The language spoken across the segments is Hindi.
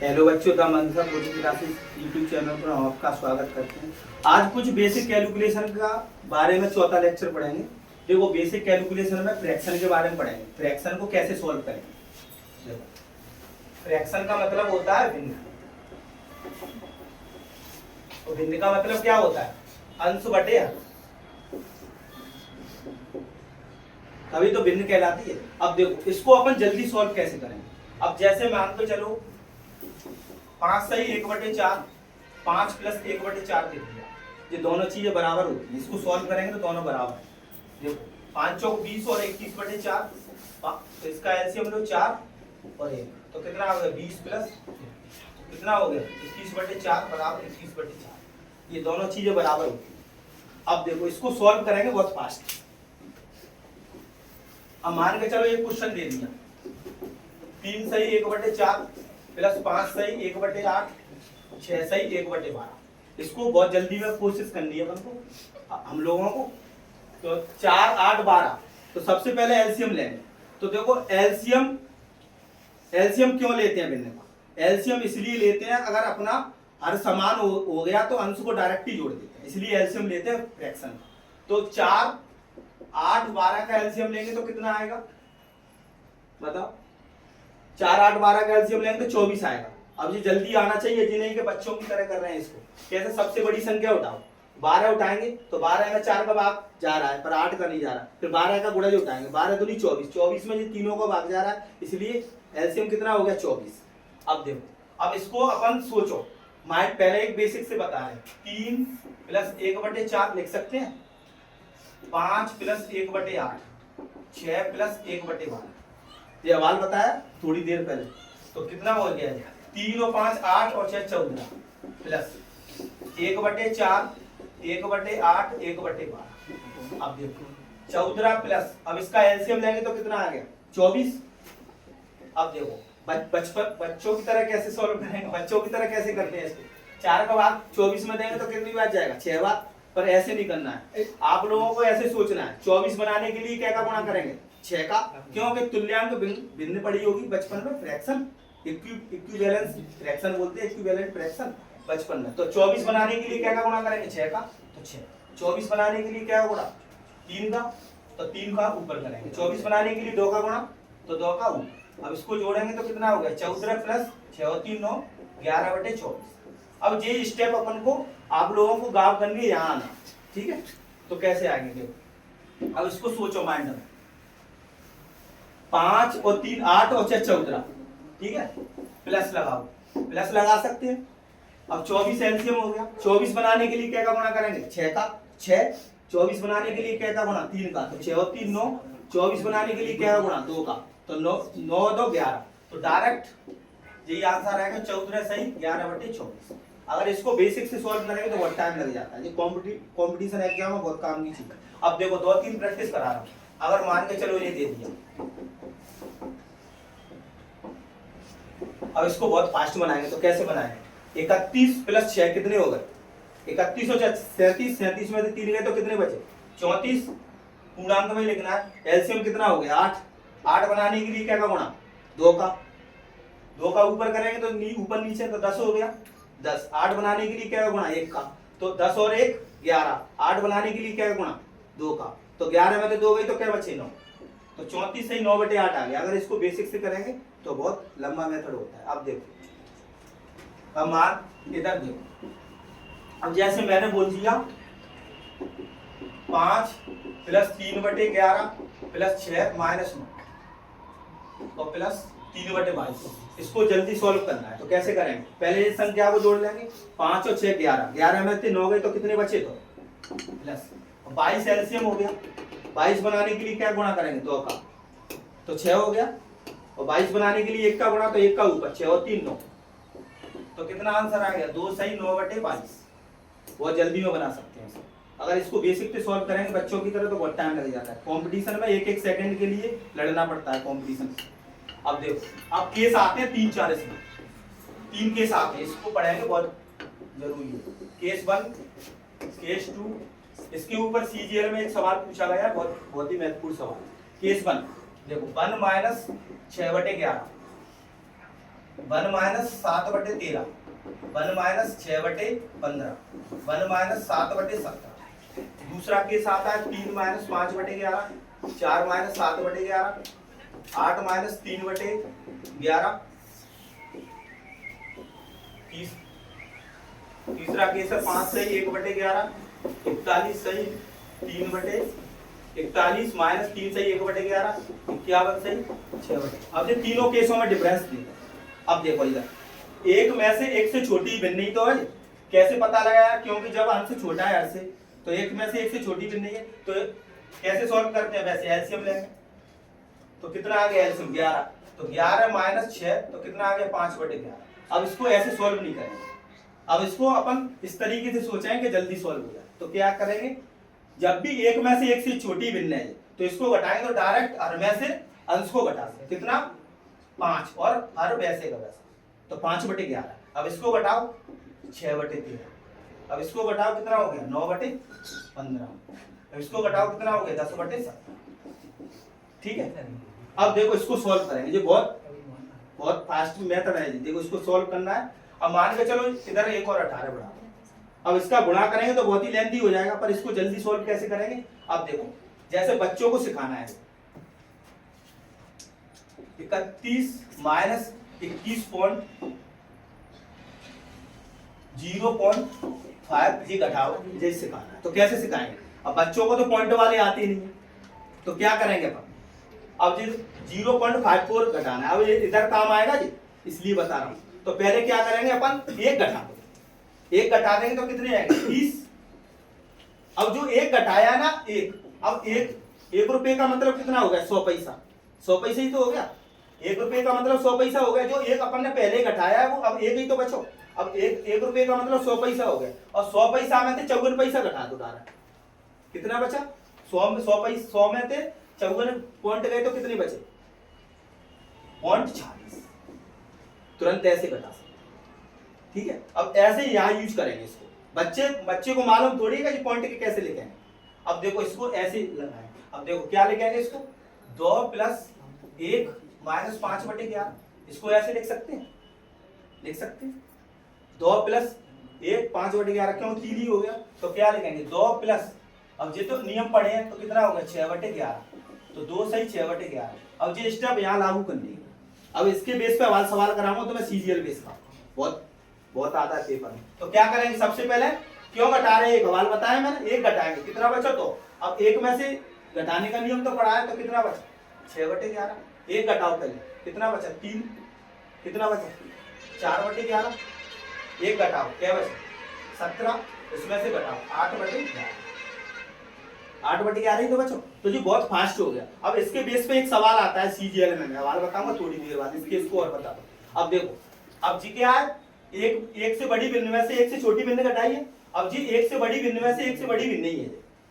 हेलो बच्चों, द मंसा कोचिंग क्लासेस यूट्यूब चैनल पर हम आपका स्वागत करते हैं। आज कुछ बेसिक कैलकुलेशन का बारे में चौथा लेक्चर पढ़ेंगे। देखो, बेसिक कैलकुलेशन में फ्रैक्शन के बारे में पढ़ेंगे। फ्रैक्शन को कैसे सॉल्व करेंगे। देखो, फ्रैक्शन का मतलब होता है भिन्न। तो भिन्न का मतलब क्या होता है? अंश बटे हर, तभी तो भिन्न कहलाती है। अब देखो, इसको अपन जल्दी सॉल्व कैसे करेंगे। अब जैसे मान के चलो 5 सही 1/4, 5 + 1/4 लिख दिया। ये दोनों चीजें बराबर होती हैं, इसको सॉल्व करेंगे तो दोनों बराबर है। देखो 5 चौक 20 और 21/4, तो इसका एलसीएम लो 4 और 1, तो कितना हो गया 20 + कितना हो गया 21/4 बराबर 21/4। ये दोनों चीजें बराबर होती हैं। अब देखो, इसको सॉल्व करेंगे बहुत फास्ट। अब मान के चलो एक क्वेश्चन दे दिया, 3 सही 1/4 + 5 सही 1/8, 6 सही 1/12। इसको बहुत जल्दी में कोशिश करनी है अपन को, हम लोगों को। तो 4 8 12, तो सबसे पहले एलसीएम लेंगे। तो देखो, एलसीएम क्यों लेते हैं भिन्न का? एलसीएम इसलिए लेते हैं, अगर अपना हर समान हो गया तो अंश को डायरेक्ट ही जोड़ देते हैं, इसलिए एलसीएम लेते हैं फ्रैक्शन। तो 4 8 12 का एलसीएम लेंगे तो कितना आएगा बताओ? 4 8 12 का एलसीएम लेंगे तो 24 आएगा। अब ये जल्दी आना चाहिए, जी नहीं कि बच्चों की तरह कर रहे हैं इसको। कैसे? सबसे बड़ी संख्या उठाओ, 12 उठाएंगे तो 12 में 4 का भाग जा रहा है पर 8 का नहीं जा रहा। फिर 12 का गुणज उठाएंगे, 12 दूनी 24, 24 में ये तीनों का भाग जा रहा है, इसलिए एलसीएम कितना हो गया 24। अब देखो, अब इसको अपन सोचो, माइंड पहले एक बेसिक से बता रहे हैं। 3 + 1/4 लिख सकते हैं, 5 + 1/8, 6 + 1/12। ये हवाल बताया थोड़ी देर पहले। तो कितना हो गया? 3 और 5 8 और 6 14 प्लस 1/4 1/8 1/12। अब देखो 14 प्लस, अब इसका एलसीएम लेंगे तो कितना आ गया 24। अब देखो बच्चों की तरह कैसे सॉल्व करेंगे, बच्चों की तरह कैसे करते हैं इसको। 4 का भाग 24 में देंगे तो कितनी बार जाएगा 6 बार। पर ऐसे नहीं करना है, आप लोगों को ऐसे सोचना है। 24 बनाने के लिए क्या का गुणा करेंगे 6 का, क्योंकि तुल्यांक भिन्न पड़ी होगी बचपन में। फ्रैक्शन इक्विवेलेंस फ्रैक्शन बोलते हैं, इक्विवेलेंट फ्रैक्शन बचपन में। तो 24 बनाने के लिए क्या का गुणा करेंगे 6 का, तो 6। 24 बनाने के लिए क्या गुणा 3 का, तो 3 का ऊपर करेंगे। 24 बनाने के लिए 2 का गुणा, तो 2 का ऊपर। अब इसको जोड़ेंगे तो कितना हो गया 14 प्लस 6 और 3 9 11/24। अब ये स्टेप अपन को आप लोगों को गाँव करनी है, यहाँ आना, ठीक है। तो कैसे आएंगे देखो, अब इसको सोचो माइंड में। 5 और 3 8 और 6 14, ठीक है। प्लस लगाओ, प्लस लगा सकते हैं। अब 24 एलसीएम हो गया। 24 बनाने के लिए क्या का गुणा करेंगे 6 का, 6। 24 बनाने के लिए क्या का गुणा 3 का, तो 6 और 3 9। 24 बनाने के लिए क्या का गुणा 2 का, तो 9 9 2 11। तो डायरेक्ट यही आंसर आएगा 14 सही 11/24। अगर इसको बेसिक से सॉल्व करेंगे तो बहुत टाइम लग जाता है। ये कॉम्पिटिशन एग्जाम में बहुत काम की चीज है। अब देखो 2-3 प्रैक्टिस करा रहा हूं। अगर मान के चलो ये दे दिया, अब इसको बहुत फास्ट बनाएंगे। तो कैसे बनाएंगे? 31 + 6 कितने हो गए 31 और 37, 37 में से 3 गए तो कितने बचे 34। पूर्णांक में लिखना है। एलसीएम कितना हो गया 8। 8 बनाने के लिए क्या का गुणा 2 का, 2 का ऊपर करेंगे तो ऊपर नीचे तो 10 हो गया 10। 8 बनाने के लिए क्या का गुणा 1 का, तो 10 और 1 11। 8 बनाने के लिए क्या का गुणा 2 का, तो 11 में से 2 गई तो क्या बचे 9। तो 34 सही 9/8 आ गया। अगर इसको बेसिक से करेंगे तो बहुत लंबा मेथड होता है। अब देखो, अब मान इधर देखो। अब जैसे मैंने बोल दिया 5 + 3/11 + 6 - 9 और प्लस 3/22। इसको जल्दी सॉल्व करना है। तो कैसे करेंगे? पहले इस संख्या को जोड़ लेंगे। 5 और 6 11, 11 में से 9 गए तो कितने बचे, तो प्लस 22 एलसीएम हो गया। 22 बनाने के लिए क्या गुणा करेंगे 2 का, तो 6 हो गया। और 22 बनाने के लिए 1 का गुणा, तो 1 का ऊपर 6 और 3 9। तो कितना आंसर आ गया 2 सही 9/22। बहुत जल्दी में बना सकते हैं। अगर इसको बेसिक पे सॉल्व करेंगे बच्चों की तरह तो बहुत टाइम लग जाता है। कंपटीशन में 1-1 सेकंड के लिए लड़ना पड़ता है कंपटीशन। अब देखो, अब केस आते हैं 3-4, इसमें 3 केस आते हैं, इसको पढ़ेंगे बहुत जरूरी है। केस 1, केस 2, इसके ऊपर सीजीएल में एक सवाल पूछा गया है, बहुत ही महत्वपूर्ण सवाल। केस 1 देखो, 1 - 6/11 1 माइनस 7/13, 1 माइनस 6/15, 1 माइनस 7/17। दूसरा केस आता है 3 माइनस 5/11, 4 माइनस 7/11, 8 माइनस 3/11। तीसरा केस है 5 सही 1/11, 41 सही 3/41 माइनस 3 सही 1/11, 51 सही 6/। अब ये तीनों केसों में डिफरेंस देखो। अब देखो इधर एक में से एक से छोटी भिन्न नहीं तो है। कैसे पता लगाया? क्योंकि जब अंश छोटा है हर से तो एक में से एक से छोटी भिन्न नहीं है। तो कैसे सॉल्व करते हैं? वैसे एलसीएम लेंगे। तो कितना आ गया एलसीएम? 11। तो 11 माइनस 6 तो कितना आ गया? 5/11। अब इसको ऐसे सॉल्व नहीं करेंगे, अब इसको अपन इस तरीके से सोचेंगे कि जल्दी सॉल्व हो जाए। तो क्या करेंगे? जब भी एक में से एक से छोटी भिन्न है तो इसको घटाएंगे तो डायरेक्ट हर में से अंश को घटा सकते। कितना? 5 और हर वैसे का वैसे। तो 5/11। अब इसको घटाओ 6/13। अब इसको घटाओ कितना हो गया? 9/15। अब इसको घटाओ कितना हो गया? 10/17। ठीक है। अब देखो इसको सॉल्व करेंगे। ये बहुत फास्ट मेथड है जी। देखो इसको सॉल्व करना है। अब मान के चलो इधर 1 और 18 बढ़ा, अब इसका गुणा करेंगे तो बहुत ही लेंथी हो जाएगा, पर इसको जल्दी सॉल्व कैसे करेंगे? अब देखो जैसे बच्चों को सिखाना है 31 माइनस 21.0.5 ये घटाओ, ये सिखाना है। तो कैसे सिखाएंगे? अब बच्चों को तो पॉइंट वाले आते ही नहीं है, तो क्या करेंगे अपन? अब ये 0.54 घटाना है। अब ये इधर काम आएगा जी, इसलिए बता रहा हूं। तो पहले क्या करेंगे अपन? एक घटा दो, एक घटा देंगे तो कितने आएंगे? 30। अब जो एक घटाया ना एक, अब एक रुपए का मतलब कितना हो गया? 100 पैसा। 100 पैसा ही तो हो गया। 1 रुपए का मतलब 100 पैसा हो गया। जो एक अपन ने पहले घटाया है वो अब एक ही तो बचो। अब एक रुपए का मतलब 100 पैसा हो गया, और 100 पैसा में से 54 पैसा घटा दो डायरेक्ट। कितना बचा? 100 में 100 पैसा, 100 में से 54 पॉइंट गए तो कितने बचे? 0.40। तुरंत ऐसे घटा सकते। ठीक है। अब ऐसे यहाँ यूज करेंगे इसको। बच्चे को मालूम थोड़ी है कि पॉइंट के कैसे लिखे हैं। अब देखो इसको ऐसे लगाएं। अब देखो क्या लिखेंगे इसको? 2 + 1 माइनस 5/11। इसको ऐसे लिख सकते हैं, लिख सकते हैं 2 + 1 5/11, क्यों? 3 ही हो गया। तो क्या लिखेंगे? 2 प्लस, अब ये तो नियम पढ़े हैं तो कितना होगा? 6/11। तो 2 सही 6/11। अब ये स्टेप यहाँ लागू करनी है। अब इसके बेस पे सवाल कराऊंगा तो मैं सीजीएल बेस का बहुत आता है पेपर में। तो क्या करेंगे? सबसे पहले क्यों घटा रहे हैं? एक सवाल बताया मैंने, एक घटाएंगे कितना बचा? तो अब एक में से घटाने का नियम तो पढ़ा है, तो कितना बचा? 6/11। एक घटाओ पहले, कितना बचा? 3। कितना बचा? 4/11। एक घटाओ क्या बचा? 17। इसमें से घटाओ 8/11। 8/11 ही तो बचो। तो जी बहुत फास्ट हो गया। अब इसके बेस पे एक सवाल आता है सीजीएल में, सवाल बताऊंगा थोड़ी देर बाद, इसके स्कोर बता दो। अब देखो, अब जी क्या है? एक से बड़ी भिन्न में से एक से छोटी भिन्न घटाई है। अब जी एक से बड़ी भिन्न में से एक से बड़ी भिन्न नहीं है।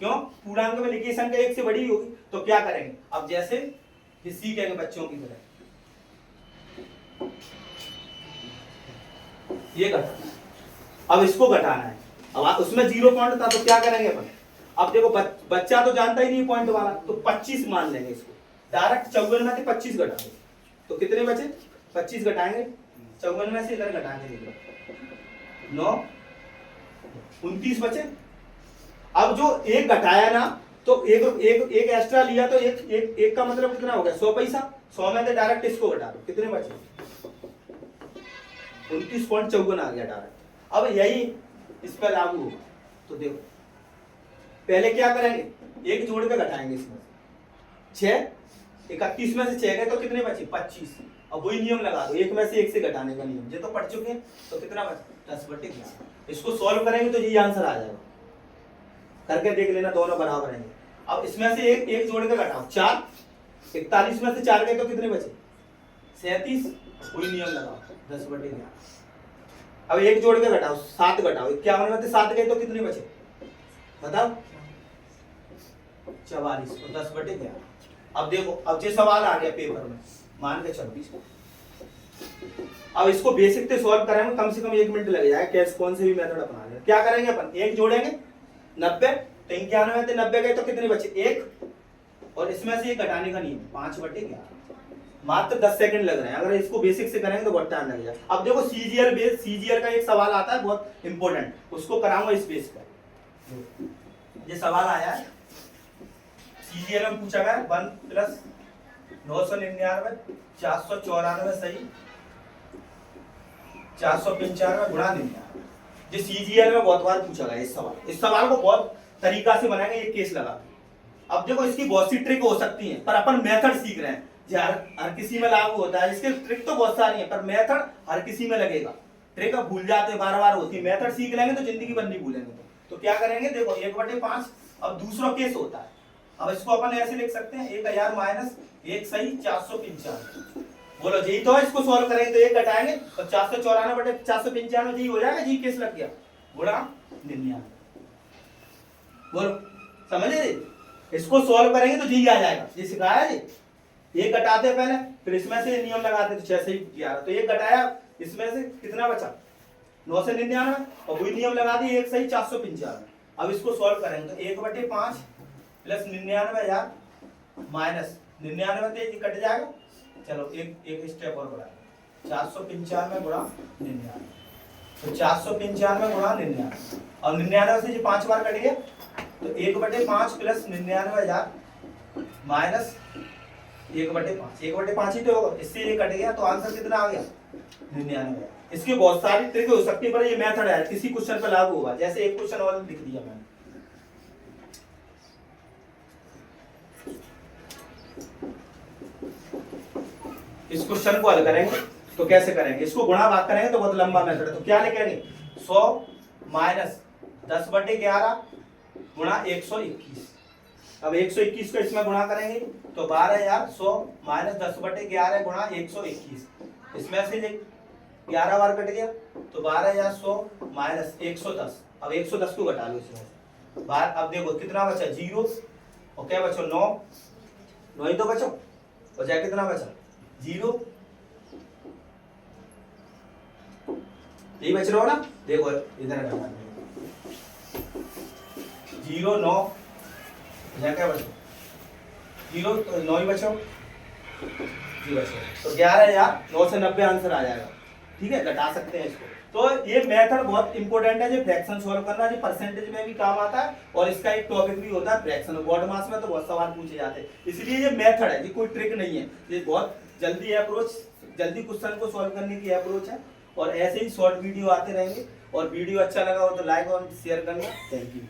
क्यों? पूर्णांक में लिखी संख्या एक से बड़ी होगी। तो क्या करेंगे? अब जैसे सीखेंगे बच्चों की तरह, ये घटाना है। अब इसको घटाना है। अब उसमें 0 पॉइंट था तो क्या करेंगे अपन? अब देखो बच्चा तो जानता ही नहीं पॉइंट वाला, तो 25 मान लेंगे इसको। डायरेक्ट 54 में से 25 घटा दो तो कितने बचे? 25 घटाएंगे 54 में से, इधर घटाएंगे 9, 29 बचे। अब जो एक घटाया ना, तो एक एक्स्ट्रा लिया तो एक का मतलब कितना हो गया? 100 पैसा। 100 में से डायरेक्ट इसको घटा दो, कितने बचे? 29.54 आ गया डायरेक्ट। अब यही इस पर लागू होगा। तो देखो पहले क्या करेंगे? एक जोड़ के घटाएंगे इसमें 6, 31 में से 6 गए तो कितने बचे? 25। अब वही नियम लगा दो, एक में से एक से घटाने का नियम, ये तो पढ़ चुके हैं। तो कितना बचा? 10/11। इसको सॉल्व करेंगे तो ये आंसर आ जाएगा। करके देख लेना, दोनों बराबर हैं। अब इसमें से एक जोड़ के घटाओ 4, 41 में से 4 गए तो कितने बचे? 37। वही नियम लगाओ 10/11। अब एक जोड़ के घटाओ 7 घटाओ 51 में से 7 गए तो कितने बचे? बताओ 44। तो 10/11। अब देखो, अब ये सवाल आ गया पेपर में, मान के चलो। अब इसको बेसिक से सॉल्व करेंगे, कम से कम 1 मिनट लग जाएगा। कैसे कौन से भी मेथड अपना लें। क्या करेंगे अपन? एक जोड़ेंगे 90, तो 91 में से 90 गए तो कितने बचे? 1, और इसमें से एक घटाने का नियम 5/11। मात्र 10 सेकंड लग रहे हैं। अगर इसको बेसिक से करेंगे तो बहुत टाइम लगेगा। अब देखो सीजीएल बेस, सीजीएल का एक सवाल आता है बहुत इंपॉर्टेंट, उसको कराऊंगा इस बेस पर। ये सवाल आया है सीजीएल में, पूछा गया 1 प्लस 999 494 सही 495 गुणा 99। ये सीजीएल में बहुत बार पूछा गया इस सवाल। इस सवाल को बहुत तरीका से बनाएंगे ये केस लगा के। अब देखो इसकी बहुत सी ट्रिक हो सकती है, पर अपन मेथड सीख रहे हैं। हर किसी में लागू होता है, इसके ट्रिक तो बहुत सारी है, पर मेथड हर किसी में लगेगा। ट्रिक अब भूल जाते हैं, बार बार होती है। मेथड सीख लेंगे तो जिंदगी भर नहीं भूलेंगे। तो क्या करेंगे, देखो 1/5। अब दूसरा केस होता है, अब इसको अपन ऐसे लिख सकते हैं 1000 माइनस 1 सही 495। बोलो यही तो है, इसको सॉल्व करेंगे तो 1 घटाएंगे तो 494/495 यही हो जाएगा। जी केस लग गया गुणा 99। बोलो समझे, इसको सॉल्व करेंगे तो जी आ जाएगा। ये सिखाया जी, एक घटाते पहले, फिर इसमें से नियम लगाते तो 6 से 11। तो एक घटाया, इसमें से कितना बचा 9 से 99, और वही नियम लगा दिए 1 सही 495। अब इसको सॉल्व करेंगे तो 1/5 प्लस 99,000 माइनस 99 तेज कट जाएगा। चलो एक स्टेप और बढ़ा 495 गुणा 99। तो 495 गुणा 99, और 99 से जो 5 बार कट गया तो 1/5 प्लस 99,000 माइनस 1/5। 1/5 ही तो होगा, इससे ये कट गया तो आंसर कितना आ गया 99। इसकी बहुत सारी ट्रिक हो सकती है, पर ये मेथड है, किसी क्वेश्चन पे लागू होगा। जैसे एक क्वेश्चन और लिख दिया मैंने, इस क्वेश्चन को हल करेंगे तो कैसे करेंगे, इसको गुणा भाग करेंगे तो बहुत लंबा मेथड है। तो क्या लिखेंगे 100 माइनस 10/11 गुणा 121। अब 121 को इसमें गुणा करेंगे तो 12,100 माइनस 10/11 गुणा 121। इसमें से 11 बार कट गया तो 12,100 माइनस 110। अब 110 को घटा लो इसमें से बार। अब देखो कितना बचा 0, और क्या बचो 9 ही तो बचो, बचा कितना बचा 0। यही बच रहा हो ना, देखो इधर 0 9 क्या बचो 0, तो 9 ही बचो जी बचो। तो 11,9 से 90 आंसर आ जाएगा। ठीक है, घटा सकते हैं इसको। तो ये मेथड बहुत इंपॉर्टेंट है, जो फ्रैक्शन सॉल्व करना, जो परसेंटेज में भी काम आता है, और इसका एक टॉपिक भी होता है फ्रैक्शन। बोर्ड मास में तो बहुत सवाल पूछे जाते हैं, इसलिए ये मेथड है, ये कोई ट्रिक नहीं है। ये बहुत जल्दी अप्रोच, जल्दी क्वेश्चन को सॉल्व करने की अप्रोच है। और ऐसे ही शॉर्ट वीडियो आते रहेंगे। और वीडियो अच्छा लगा हो तो लाइक और शेयर करना। Thank you.